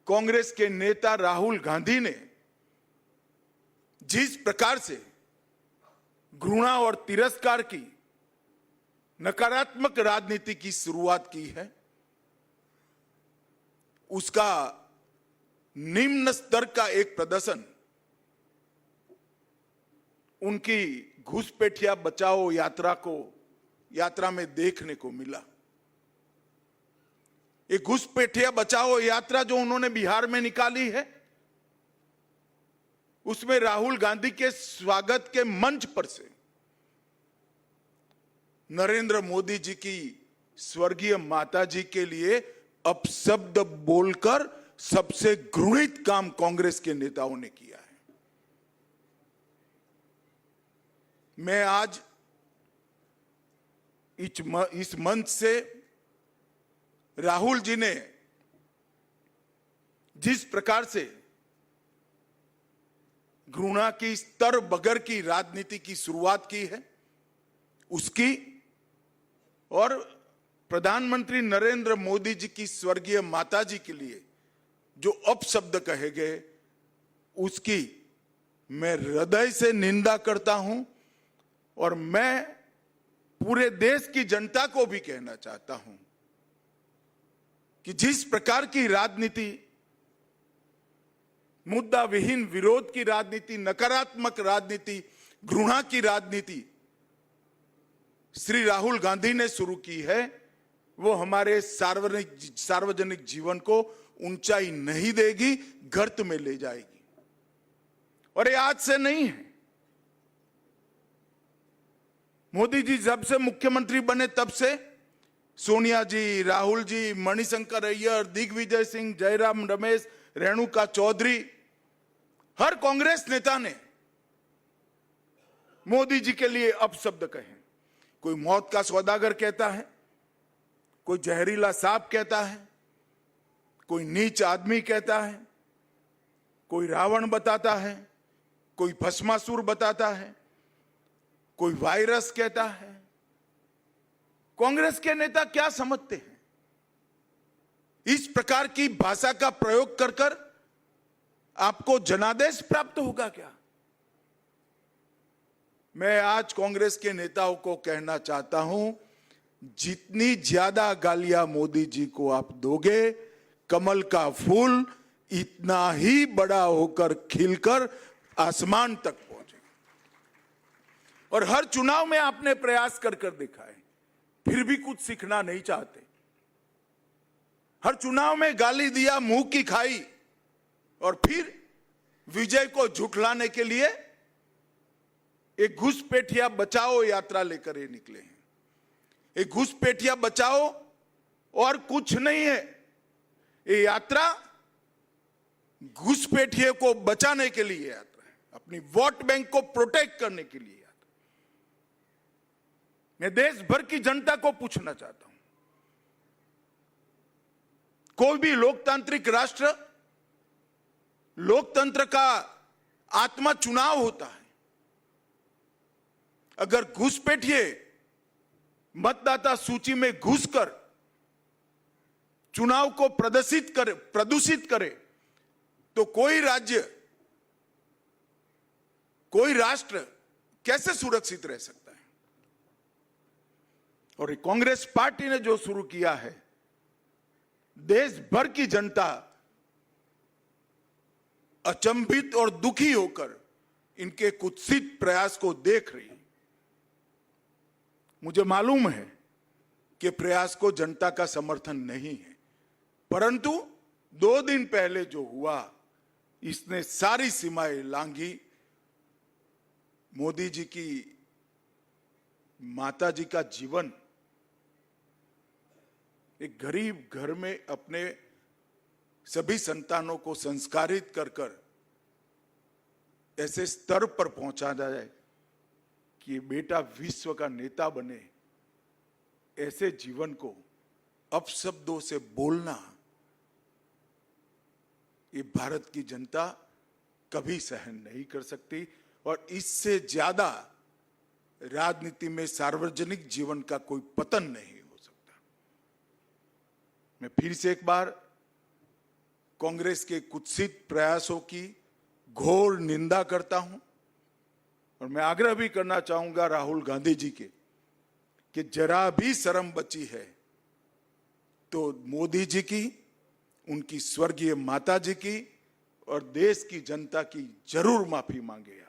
कांग्रेस के नेता राहुल गांधी ने जिस प्रकार से घृणा और तिरस्कार की नकारात्मक राजनीति की शुरुआत की है, उसका निम्न स्तर का एक प्रदर्शन उनकी घुसपैठिया बचाओ यात्रा में देखने को मिला। एक घुसपैठिया बचाओ यात्रा जो उन्होंने बिहार में निकाली है, उसमें राहुल गांधी के स्वागत के मंच पर से नरेंद्र मोदी जी की स्वर्गीय माता जी के लिए अपशब्द बोलकर सबसे घृणित काम कांग्रेस के नेताओं ने किया है। मैं आज इस मंच से राहुल जी ने जिस प्रकार से घृणा की स्तर बगर की राजनीति की शुरुआत की है, उसकी और प्रधानमंत्री नरेंद्र मोदी जी की स्वर्गीय माता जी के लिए जो अपशब्द कहे गए, उसकी मैं हृदय से निंदा करता हूं। और मैं पूरे देश की जनता को भी कहना चाहता हूं कि जिस प्रकार की राजनीति, मुद्दा विहीन विरोध की राजनीति, नकारात्मक राजनीति, घृणा की राजनीति श्री राहुल गांधी ने शुरू की है, वो हमारे सार्वजनिक जीवन को ऊंचाई नहीं देगी, गर्त में ले जाएगी। और ये आज से नहीं है। मोदी जी जब से मुख्यमंत्री बने तब से सोनिया जी, राहुल जी, मणिशंकर अय्यर, दिग्विजय सिंह, जयराम रमेश, रेणुका चौधरी, हर कांग्रेस नेता ने मोदी जी के लिए अपशब्द कहे। कोई मौत का सौदागर कहता है, कोई जहरीला सांप कहता है, कोई नीच आदमी कहता है, कोई रावण बताता है, कोई भस्मासुर बताता है, कोई वायरस कहता है। कांग्रेस के नेता क्या समझते हैं? इस प्रकार की भाषा का प्रयोग कर कर आपको जनादेश प्राप्त होगा क्या? मैं आज कांग्रेस के नेताओं को कहना चाहता हूं, जितनी ज्यादा गालियां मोदी जी को आप दोगे, कमल का फूल इतना ही बड़ा होकर खिलकर आसमान तक पहुंचेगा। और हर चुनाव में आपने प्रयास कर कर देखा है, फिर भी कुछ सीखना नहीं चाहते। हर चुनाव में गाली दिया, मुंह की खाई, और फिर विजय को झुठलाने के लिए एक घुसपैठिया बचाओ यात्रा लेकर ये निकले हैं। एक घुसपैठिया बचाओ और कुछ नहीं है। ये यात्रा घुसपैठिए को बचाने के लिए यात्रा है, अपनी वोट बैंक को प्रोटेक्ट करने के लिए यात्रा। मैं देश भर की जनता को पूछना चाहता हूं, कोई भी लोकतांत्रिक राष्ट्र, लोकतंत्र का आत्मा चुनाव होता है। अगर घुसपैठिए मतदाता सूची में घुसकर चुनाव को प्रदूषित करे तो कोई राज्य, कोई राष्ट्र कैसे सुरक्षित रह सकता है? और कांग्रेस पार्टी ने जो शुरू किया है, देश भर की जनता अचंभित और दुखी होकर इनके कुत्सित प्रयास को देख रही है। मुझे मालूम है कि प्रयास को जनता का समर्थन नहीं है, परंतु 2 दिन पहले जो हुआ, इसने सारी सीमाएं लांघी। मोदी जी की माता जी का जीवन, एक गरीब घर में अपने सभी संतानों को संस्कारित कर कर ऐसे स्तर पर पहुंचा जाए कि बेटा विश्व का नेता बने, ऐसे जीवन को अपशब्दों से बोलना, ये भारत की जनता कभी सहन नहीं कर सकती। और इससे ज्यादा राजनीति में सार्वजनिक जीवन का कोई पतन नहीं हो सकता। मैं फिर से एक बार कांग्रेस के कुत्सित प्रयासों की घोर निंदा करता हूं और मैं आग्रह भी करना चाहूंगा राहुल गांधी जी के कि जरा भी शर्म बची है तो मोदी जी की, उनकी स्वर्गीय माता जी की और देश की जनता की जरूर माफी मांगे।